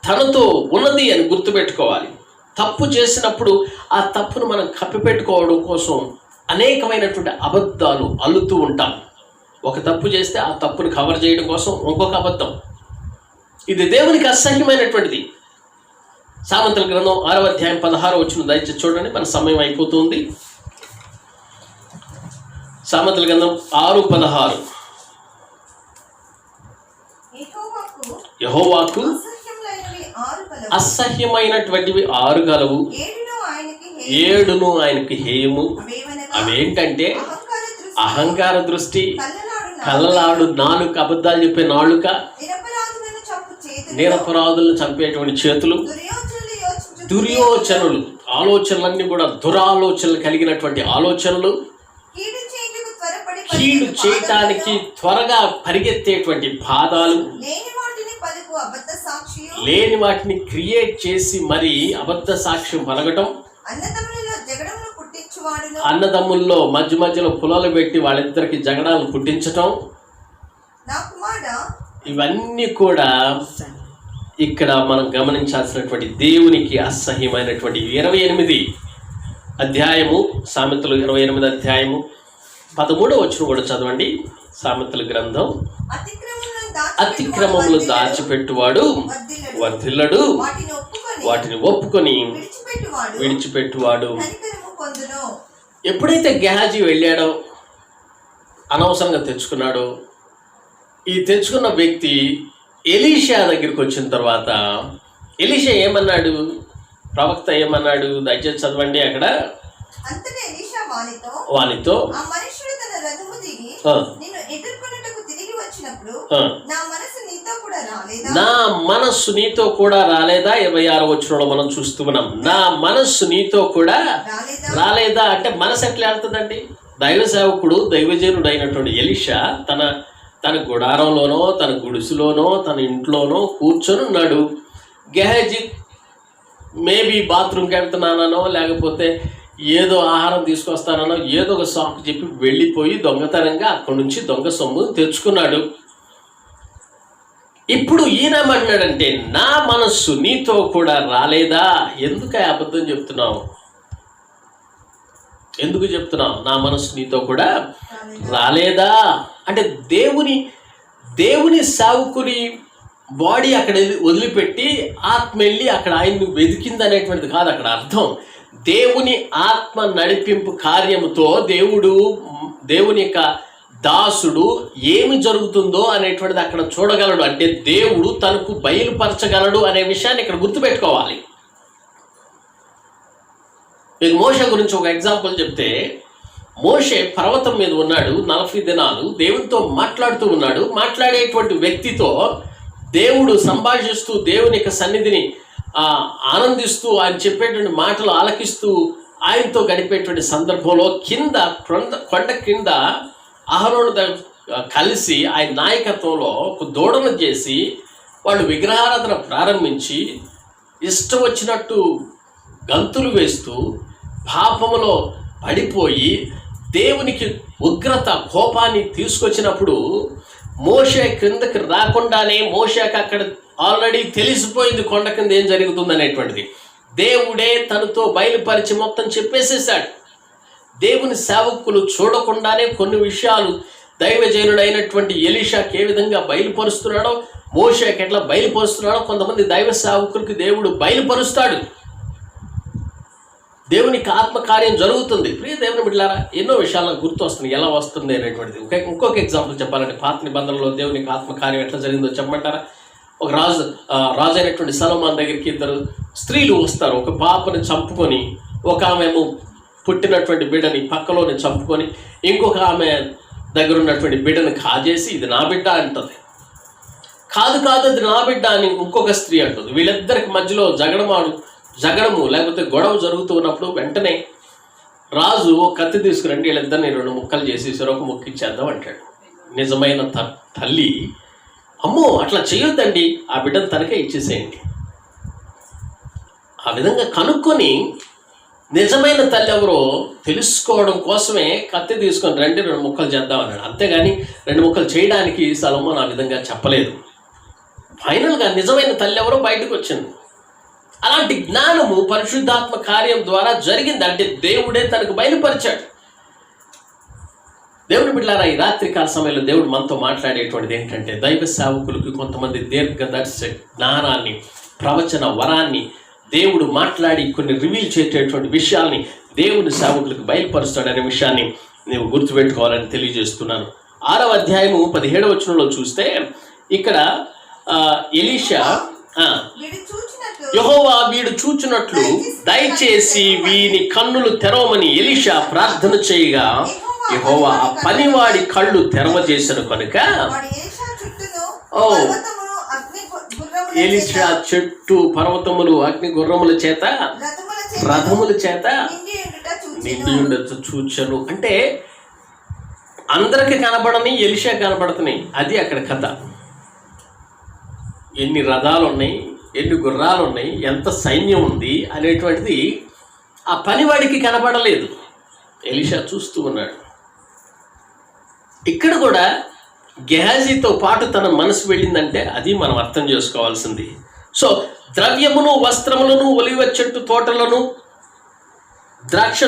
తనతో ఉన్నది అని గుర్తుపెట్టుకోవాలి. తప్పు చేసినప్పుడు ఆ తప్పును మనం కప్పిపెట్టుకోవడం కోసం అనేకమైనటువంటి అబద్ధాలు అల్లుతూ ఉంటాం. ఒక తప్పు చేస్తే ఆ తప్పును కవర్ చేయడం కోసం ఇంకొక అబద్ధం. ఇది దేవునికి అసహ్యమైనటువంటిది. సామెతల గ్రంథం 6వ అధ్యాయం 16వ వచనం దయచేసి చూడండి, మన సమయం అయిపోతుంది. సామెతల గ్రంథం 6:16. యెహోవాకు అసహ్యమైనటువంటివి 6 గలవు, 7 ఆయనకి హేయము. అవేంటంటే అహంకార దృష్టి, కళ్ళలాడు నాలుక, అబద్ధాలు చెప్పే నాలుక, నిరపరాధులను చంపేటువంటి చేతులు, దుర్యోచనలు, ఆలోచనలన్నీ కూడా దురాలోచనలు కలిగినటువంటి ఆలోచనలు, కీడు చేయటానికి త్వరగా పరిగెత్తేటువంటి పాదాలు, లేని వాటిని క్రియేట్ చేసి మరి అబద్ధ సాక్ష్యం పలకటం, అన్నదమ్ముల్లో మధ్య మధ్యలో పుల్లలు పెట్టి వాళ్ళిద్దరికి జగడాలు పుట్టించటం, ఇవన్నీ కూడా ఇక్కడ మనం గమనించాల్సినటువంటి దేవునికి అసహ్యమైనటువంటి 28 అధ్యాయము, సామెతలు 28 అధ్యాయము 13వ వచనం కూడా చదవండి. సామెతల గ్రంథం, అతిక్రమములు దాచిపెట్టువాడు వర్ధిల్లడు, వాటిని ఒప్పుకొని విడిచిపెట్టువాడు. ఎప్పుడైతే గెహాజీ వెళ్ళాడో, అనవసరంగా తెచ్చుకున్నాడో, ఈ తెచ్చుకున్న వ్యక్తి ఎలీషా దగ్గరికి వచ్చిన తర్వాత ఎలీషా ఏమన్నాడు, ప్రవక్త ఏమన్నాడు, దయచేసి చదవండి. అక్కడ వానితో నా మనస్సు నీతో కూడా రాలేదా? 26వ వచనంలో మనం చూస్తూ ఉన్నాం. నా మనస్సు నీతో కూడా రాలేదా అంటే మనసు ఎట్లా వెళ్తుందండి? దైవ సేవకుడు, దైవజనుడు అయినటువంటి ఎలీషా తన గుడారంలోనో, తన గుడిసులోనో, తన ఇంట్లోనో కూర్చొని ఉన్నాడు. గెహజీ మేబీ బాత్రూమ్కి వెళ్తున్నానో, లేకపోతే ఏదో ఆహారం తీసుకొస్తానో, ఏదో ఒక సాకు చెప్పి వెళ్ళిపోయి దొంగతనంగా అక్కడి నుంచి దొంగ సొమ్ము తెచ్చుకున్నాడు. ఇప్పుడు ఈయనేమన్నాడంటే, నా మనస్సు నీతో కూడా రాలేదా? ఎందుకు అబద్ధం చెప్తున్నావు? ఎందుకు చెప్తున్నావు నా మనస్సు నీతో కూడా రాలేదా అంటే దేవుని సావుకుని బాడీ అక్కడ వదిలిపెట్టి ఆత్మ వెళ్ళి అక్కడ ఆయన్ని వెతికింది అనేటువంటిది కాదు అక్కడ అర్థం. దేవుని ఆత్మ నడిపింపు కార్యముతో దేవుని యొక్క దాసుడు ఏమి జరుగుతుందో అనేటువంటిది అక్కడ చూడగలడు. అంటే దేవుడు తనకు బయలుపరచగలడు అనే విషయాన్ని ఇక్కడ గుర్తుపెట్టుకోవాలి. మీకు మోషే గురించి ఒక ఎగ్జాంపుల్ చెప్తే, మోషే పర్వతం మీద ఉన్నాడు 40 దినాలు, దేవునితో మాట్లాడుతూ ఉన్నాడు. మాట్లాడేటువంటి వ్యక్తితో దేవుడు సంభాషిస్తూ దేవుని యొక్క సన్నిధిని ఆనందిస్తూ ఆయన చెప్పేటువంటి మాటలు ఆలకిస్తూ ఆయనతో గడిపేటువంటి సందర్భంలో కొండ కింద అహరోను కలిసి ఆయన నాయకత్వంలో ఒక దూడను చేసి వాళ్ళు విగ్రహారాధన ప్రారంభించి ఇష్టం వచ్చినట్టు గంతులు వేస్తూ పాపములో పడిపోయి దేవునికి ఉగ్రత, కోపాన్ని తీసుకొచ్చినప్పుడు మోషే క్రిందకి రాకుండానే మోషేకి అక్కడ ఆల్రెడీ తెలిసిపోయింది కొండ కింద ఏం జరుగుతుంది అనేటువంటిది. దేవుడే తనతో బయలుపరిచి మొత్తం చెప్పేసేసాడు. దేవుని సేవకులు చూడకుండానే కొన్ని విషయాలు దైవజనుడైనటువంటి ఎలీషాకి ఏ విధంగా బయలుపరుస్తున్నాడో, మోషేకి ఎట్లా బయలుపరుస్తున్నాడో కొంతమంది దైవ సేవకులకి దేవుడు బయలుపరుస్తాడు. దేవునికి ఆత్మకార్యం జరుగుతుంది. ప్రియ దేవుని బిడ్డలారా, ఎన్నో విషయాలు గుర్తు వస్తుంది, ఎలా వస్తుంది అనేటువంటిది. ఇంకొక ఎగ్జాంపుల్ చెప్పాలంటే, పాత నిబంధనలో దేవునికి ఆత్మకార్యం ఎట్లా జరిగిందో చెప్పమంటారా? ఒక రాజు అయినటువంటి సొలొమోను దగ్గరికి ఇద్దరు స్త్రీలు వస్తారు. ఒక పాపని చంపుకొని, ఒక ఆమె పుట్టినటువంటి బిడ్డని పక్కలోనే చంపుకొని, ఇంకొక ఆమె దగ్గర ఉన్నటువంటి బిడ్డని కాజేసి ఇది నా బిడ్డ అంటుంది. కాదు అది నా బిడ్డ అని ఇంకొక స్త్రీ అంటుంది. వీళ్ళిద్దరికి మధ్యలో జగడము లేకపోతే గొడవ జరుగుతూ ఉన్నప్పుడు వెంటనే రాజు కత్తి తీసుకురండి, వీళ్ళిద్దరిని 2 ముక్కలు చేసి చెరొక ముక్క ఇచ్చేద్దాం అంటాడు. నిజమైన తల్లి, అమ్మో అట్లా చేయొద్దండి, ఆ బిడ్డను తనకే ఇచ్చేసేయండి. ఆ విధంగా కనుక్కొని నిజమైన తల్లి ఎవరో తెలుసుకోవడం కోసమే కత్తి తీసుకొని రండి 2 ముక్కలు చేద్దాం అన్నాడు. అంతేగాని 2 ముక్కలు చేయడానికి సొలొమోను ఆ విధంగా చెప్పలేదు. ఫైనల్గా నిజమైన తల్లి ఎవరో బయటకు వచ్చింది. అలాంటి జ్ఞానము పరిశుద్ధాత్మ కార్యం ద్వారా జరిగింది. అంటే దేవుడే తనకు బయలుపరిచాడు. దేవుని బిడ్డలారా, ఈ రాత్రికాల సమయంలో దేవుడు మనతో మాట్లాడేటువంటిది ఏంటంటే, దైవ సేవకులకు కొంతమంది దీర్ఘదర్శ జ్ఞానాన్ని, ప్రవచన వరాన్ని దేవుడు మాట్లాడి కొన్ని రివీల్ చేసేటువంటి విషయాల్ని దేవుని సేవకులకు బయలుపరుస్తాడనే విషయాన్ని నేను గుర్తుపెట్టుకోవాలని తెలియజేస్తున్నాను. 6వ అధ్యాయము 17వ వచనంలో చూస్తే ఇక్కడ ఎలీషా, యెహోవా వీడు చూచినట్లు దయచేసి వీని కన్నులు తెరవమని ఎలీషా ప్రార్థన చేయగా, యెహోవా ఆ పనివాడి కళ్ళు తెరవజేసను కనుక ఎలీషా చెట్టు పర్వతములు అగ్ని గుర్రముల చేత రథముల చేత నిండి ఉండొచ్చు చూచను. అంటే అందరికి కనబడని ఎలీషా కనబడుతున్నాయి. అది అక్కడ కథ. ఎన్ని రథాలు ఉన్నాయి, ఎన్ని గుర్రాలు ఉన్నాయి, ఎంత సైన్యం ఉంది అనేటువంటిది ఆ పనివాడికి కనబడలేదు. ఎలీషా చూస్తూ ఉన్నాడు. ఇక్కడ కూడా గెహాజీతో పాటు తన మనసు వెళ్ళిందంటే అది మనం అర్థం చేసుకోవాల్సింది. సో ద్రవ్యమును, వస్త్రములను, ఒలివ చెట్టు తోటలను, ద్రాక్ష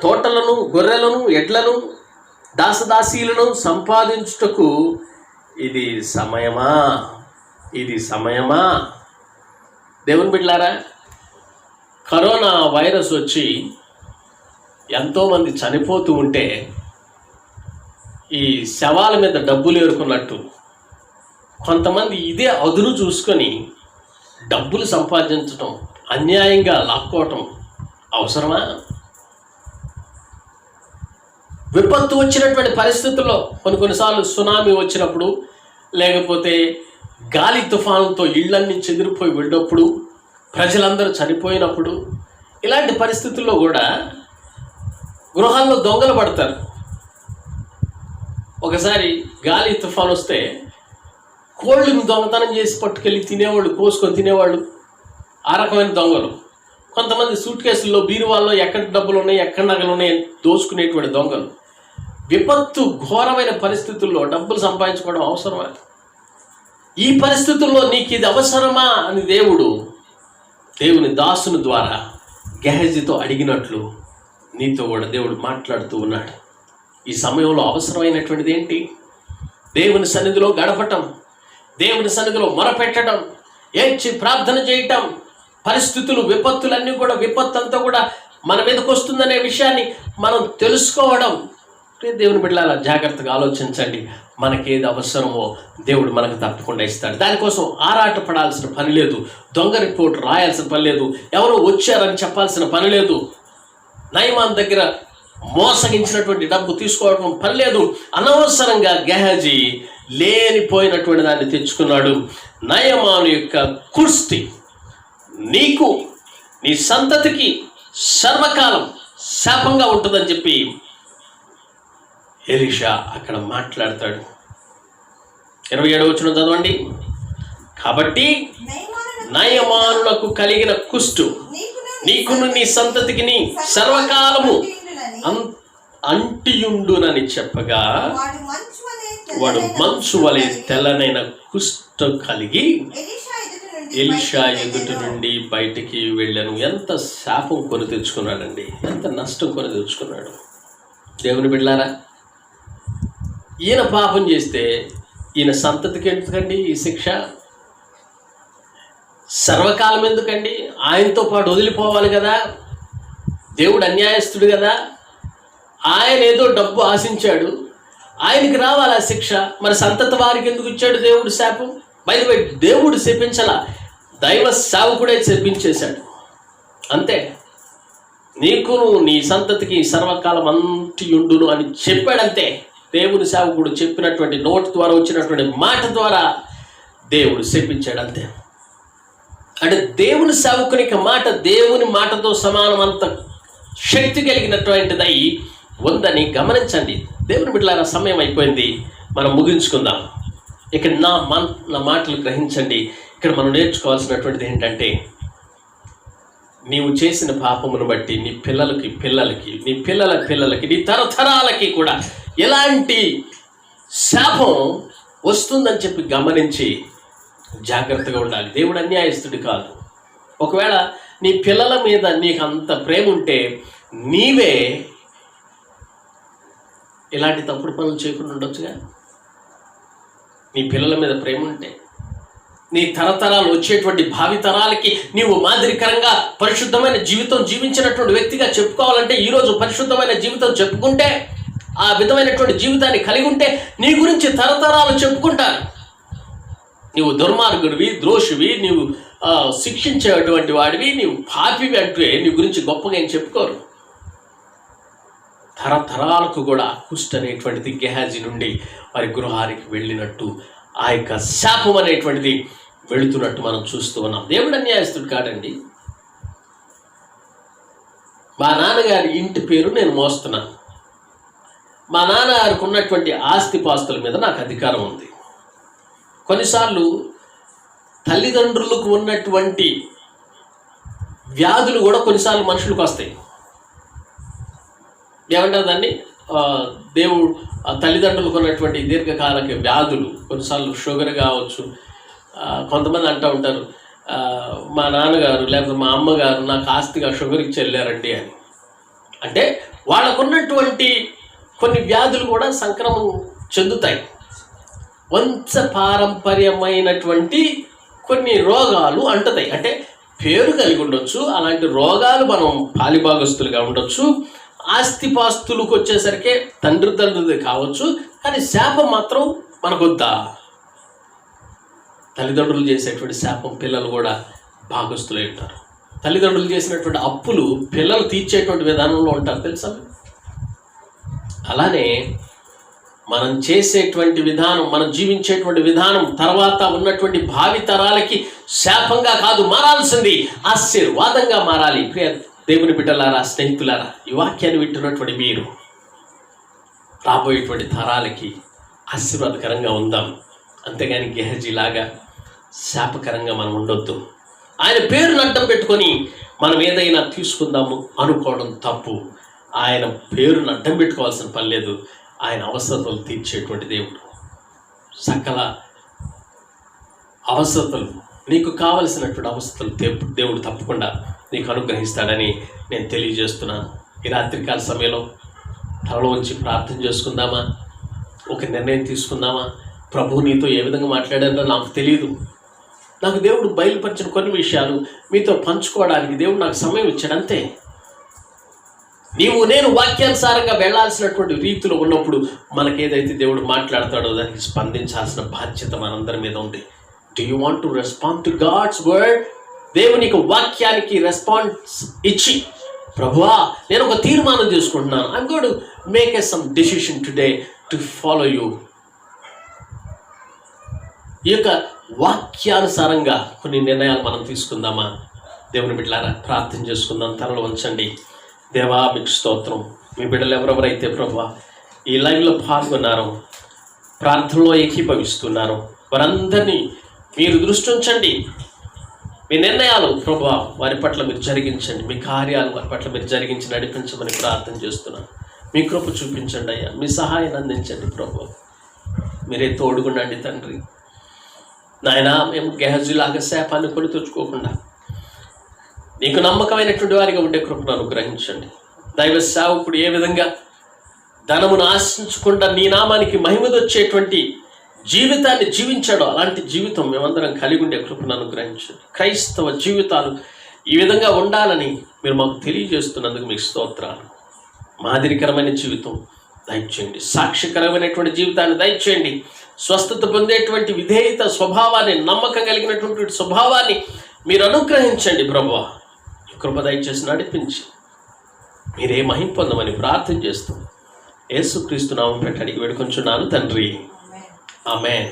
తోటలను, గొర్రెలను, ఎడ్లను, దాసదాసీలను సంపాదించుటకు ఇది సమయమా? దేవుని బిడ్డలారా, కరోనా వైరస్ వచ్చి ఎంతోమంది చనిపోతూ ఉంటే ఈ శవాల మీద డబ్బులు ఏరుకున్నట్టు కొంతమంది ఇదే అదును చూసుకొని డబ్బులు సంపాదించటం, అన్యాయంగా లాక్కోవటం అవసరమా? విపత్తు వచ్చినటువంటి పరిస్థితుల్లో కొన్నిసార్లు సునామీ వచ్చినప్పుడు, లేకపోతే గాలి తుఫానులతో ఇళ్ళన్నీ చెదిరిపోయి వెళ్ళినప్పుడు, ప్రజలందరూ చనిపోయినప్పుడు, ఇలాంటి పరిస్థితుల్లో కూడా గృహాల్లో దొంగలు పడతారు. ఒకసారి గాలి తుఫాను వస్తే కోళ్ళని దొంగతనం చేసి పట్టుకెళ్ళి తినేవాళ్ళు, కోసుకొని తినేవాళ్ళు, ఆ రకమైన దొంగలు. కొంతమంది సూట్ కేసుల్లో, బీరువాల్లో ఎక్కడ డబ్బులు ఉన్నాయి, ఎక్కడ నగలు ఉన్నాయి దోచుకునేటువంటి దొంగలు. విపత్తు ఘోరమైన పరిస్థితుల్లో డబ్బులు సంపాదించుకోవడం అవసరమా? ఈ పరిస్థితుల్లో నీకు ఇది అవసరమా అని దేవుని దాసుని ద్వారా గెహజీతో అడిగినట్లు నీతో కూడా దేవుడు మాట్లాడుతూ ఉన్నాడు. ఈ సమయంలో అవసరమైనటువంటిది ఏంటి? దేవుని సన్నిధిలో గడపటం, దేవుని సన్నిధిలో మొరపెట్టడం, ఏడ్చి ప్రార్థన చేయటం. పరిస్థితులు, విపత్తులన్నీ కూడా, విపత్తు అంతా కూడా మన మీదకి వస్తుందనే విషయాన్ని మనం తెలుసుకోవడం. దేవుని బిడ్డలారా, జాగ్రత్తగా ఆలోచించండి. మనకేది అవసరమో దేవుడు మనకు తప్పకుండా ఇస్తాడు. దానికోసం ఆరాట పడాల్సిన పని లేదు, దొంగ రిపోర్ట్ రాయాల్సిన పని లేదు, ఎవరో వచ్చారని చెప్పాల్సిన పని లేదు, నయమాన్ దగ్గర మోసగించినటువంటి డబ్బు తీసుకోవడం పని లేదు. అనవసరంగా గెహాజీ లేనిపోయినటువంటి దాన్ని తెచ్చుకున్నాడు. నయమాను యొక్క కుష్టి నీకు, నీ సంతతికి సర్వకాలం శాపంగా ఉంటుందని చెప్పి ఎలీషా అక్కడ మాట్లాడతాడు. 27వ వచనం చదవండి. కాబట్టి నయమానులకు కలిగిన కుష్టు నీకును నీ సంతతికి సర్వకాలము అంటియుండునని చెప్పగా, వాడు మంచు వలె తెల్లనైన కుష్ఠ కలిగి ఎలీషా ఎదుటి నుండి బయటికి వెళ్ళాను. ఎంత శాపం కొని తెచ్చుకున్నాడండి, ఎంత నష్టం కొని తెచ్చుకున్నాడు. దేవుని బిడ్డలారా, ఈయన పాపం చేస్తే ఈయన సంతతికి ఎందుకండి ఈ శిక్ష? సర్వకాలం ఎందుకండి? ఆయనతో పాటు వదిలిపోవాలి కదా. దేవుడు అన్యాయస్తుడు కదా. ఆయన ఏదో డబ్బు ఆశించాడు, ఆయనకి రావాలి ఆ శిక్ష. మరి సంతతి వారికి ఎందుకు ఇచ్చాడు దేవుడు శాపం? బై ది వే, దేవుడు శపించలా, దైవ సేవకుడే శపించేశాడు. అంతే. నీకును నీ సంతతికి సర్వకాలం అంటియుండును అని చెప్పాడంతే. దేవుని సేవకుడు చెప్పినటువంటి నోటి ద్వారా వచ్చినటువంటి మాట ద్వారా దేవుడు శపించాడు అంతే. అంటే దేవుని సేవకునికి మాట దేవుని మాటతో సమానం, అంత శక్తి కలిగినటువంటిదై ఉందని గమనించండి. దేవుని బిడ్డలారా, సమయం అయిపోయింది, మనం ముగించుకుందాం. ఇక్కడ నా మాటలు గ్రహించండి. ఇక్కడ మనం నేర్చుకోవాల్సినటువంటిది ఏంటంటే, నీవు చేసిన పాపమును బట్టి నీ పిల్లలకి నీ పిల్లల పిల్లలకి నీ తరతరాలకి కూడా ఎలాంటి శాపం వస్తుందని చెప్పి గమనించి జాగ్రత్తగా ఉండాలి. దేవుడు అన్యాయస్తుడు కాదు. ఒకవేళ నీ పిల్లల మీద నీకు అంత ప్రేమ ఉంటే నీవే ఇలాంటి తప్పుడు పనులు చేయకుండా ఉండొచ్చుగా. నీ పిల్లల మీద ప్రేమ ఉంటే, నీ తరతరాలు వచ్చేటువంటి భావితరాలకి నీవు మాదిరికరంగా పరిశుద్ధమైన జీవితం జీవించినటువంటి వ్యక్తిగా చెప్పుకోవాలంటే, ఈరోజు పరిశుద్ధమైన జీవితం చెప్పుకుంటే, ఆ విధమైనటువంటి జీవితాన్ని కలిగి ఉంటే నీ గురించి తరతరాలు చెప్పుకుంటారు. నీవు దుర్మార్గుడివి, ద్రోషివి, నీవు శిక్షించేటువంటి వాడివి, నీవు పాపివి అంటే నీ గురించి గొప్పగా ఏం చెప్పుకోరు. తరతరాలకు కూడా కుష్ఠ అనేటువంటిది గెహాజీ నుండి వారి గృహానికి వెళ్ళినట్టు, ఆ యొక్క శాపం అనేటువంటిది వెళుతున్నట్టు మనం చూస్తూ ఉన్నాం. దేవుడు అన్యాయస్తుడు కాడండి. మా నాన్నగారి ఇంటి పేరు నేను మోస్తున్నాను. మా నాన్నగారికి ఉన్నటువంటి ఆస్తిపాస్తుల మీద నాకు అధికారం ఉంది. కొన్నిసార్లు తల్లిదండ్రులకు ఉన్నటువంటి వ్యాధులు కూడా కొన్నిసార్లు మనుషులకు వస్తాయి. ఏమంటారు దాన్ని? దేవుడు తల్లిదండ్రులకు ఉన్నటువంటి దీర్ఘకాలిక వ్యాధులు, కొన్నిసార్లు షుగర్ కావచ్చు. కొంతమంది అంటూ ఉంటారు, మా నాన్నగారు లేకపోతే మా అమ్మగారు నాకు ఆస్తిగా షుగర్ ఇచ్చి వెళ్ళారండి అని. అంటే వాళ్ళకున్నటువంటి కొన్ని వ్యాధులు కూడా సంక్రమం చెందుతాయి. వంశపారంపర్యమైనటువంటి కొన్ని రోగాలు అంటుతాయి. అంటే పేరు కలిగి ఉండొచ్చు, అలాంటి రోగాలు మనం పాలిభాగస్తులుగా ఉండొచ్చు. ఆస్తిపాస్తులకు వచ్చేసరికి తండ్రిది కావచ్చు, కానీ శాపం మాత్రం మనకొద్దా? తల్లిదండ్రులు చేసేటువంటి శాపం పిల్లలు కూడా భాగస్తులై ఉంటారు. తల్లిదండ్రులు చేసినటువంటి అప్పులు పిల్లలు తీర్చేటువంటి విధానంలో ఉంటారు, తెలుసా? అలానే మనం చేసేటువంటి విధానం, మనం జీవించేటువంటి విధానం తర్వాత ఉన్నటువంటి భావి తరాలకి శాపంగా కాదు మారాల్సింది, ఆశీర్వాదంగా మారాలి. ప్రియ దేవుని బిడ్డలారా, స్నేహితులారా, ఈ వాక్యాన్ని వింటున్నటువంటి మీరు రాబోయేటువంటి తరాలకి ఆశీర్వాదకరంగా ఉందాం. అంతేగాని గెహజీలాగా శాపకరంగా మనం ఉండొద్దు. ఆయన పేరును అడ్డం పెట్టుకొని మనం ఏదైనా తీసుకుందాము అనుకోవడం తప్పు. ఆయన పేరును అడ్డం పెట్టుకోవాల్సిన పని లేదు. ఆయన అవసరతలు తీర్చేటువంటి దేవుడు. సకల అవసరతలు, నీకు కావలసినటువంటి అవసరతలు దేవుడు తప్పకుండా నీకు అనుగ్రహిస్తాడని నేను తెలియజేస్తున్నాను. ఈ రాత్రికాల సమయంలో తలలో ఉంచి ప్రార్థన చేసుకుందామా? ఒక నిర్ణయం తీసుకుందామా? ప్రభు నీతో ఏ విధంగా మాట్లాడారో నాకు తెలియదు. నాకు దేవుడు బయలుపరిచిన కొన్ని విషయాలు మీతో పంచుకోవడానికి దేవుడు నాకు సమయం ఇచ్చాడు, అంతే. నీవు నేను వాక్యానుసారంగా వెళ్లాల్సినటువంటి రీతిలో ఉన్నప్పుడు మనకేదైతే దేవుడు మాట్లాడతాడో దానికి స్పందించాల్సిన బాధ్యత మనందరి మీద ఉంది. Do you want to respond to God's word? దేవుని వాక్యానికి రెస్పాన్స్ ఇచ్చి, ప్రభువా నేను ఒక తీర్మానం చేసుకుంటున్నాను, I'm going to make some decision today to follow you. ఈ యొక్క వాక్యానుసారంగా కొన్ని నిర్ణయాలు మనం తీసుకుందామా? దేవుని బిడ్డలారా, ప్రార్థన చేసుకుందాం. తనలో ఉంచండి. దేవా మీకు స్తోత్రం. మీ బిడ్డలు ఎవరెవరైతే ప్రభువా ఈ లైవ్లో పాల్గొన్నారో, ప్రార్థనలో ఏకీభవిస్తున్నారో వారందరినీ మీరు దృష్టి ఉంచండి. మీ నిర్ణయాలు ప్రభువా వారి పట్ల మీరు జరిగించండి. మీ కార్యాలు వారి పట్ల మీరు జరిగించి నడిపించమని ప్రార్థన చేస్తున్నాను. మీ కృప చూపించండి అయ్యా. మీ సహాయాన్ని అందించండి ప్రభువా. మీరే తోడుగుండండి తండ్రి. నాయనా, మేము గెహజీలాగా శాపాన్ని కొని తెచ్చుకోకుండా నీకు నమ్మకమైనటువంటి వారిగా ఉండే కృపను అనుగ్రహించండి. దైవ సేవకుడు ఏ విధంగా ధనమును ఆశించకుండా నీ నామానికి మహిమదొచ్చేటువంటి జీవితాన్ని జీవించాడో అలాంటి జీవితం మేమందరం కలిగి ఉండే కృపను అనుగ్రహించండి. క్రైస్తవ జీవితాలు ఈ విధంగా ఉండాలని మీరు మాకు తెలియజేస్తున్నందుకు మీకు స్తోత్రాలు. మాదిరికరమైన జీవితం దయచేయండి, సాక్షికరమైనటువంటి జీవితాన్ని దయచేయండి, స్వస్థత పొందేటువంటి విధేయత స్వభావాన్ని, నమ్మకం కలిగినటువంటి స్వభావాన్ని మీరు అనుగ్రహించండి. ప్రభువా, కృప దయచేసి నడిపించి మీరే మహిమ పొందమని ప్రార్థన చేస్తూ యేసుక్రీస్తు నామం పెట్టి అడిగి వేడుకొంచున్నాను తండ్రి. ఆమేన్.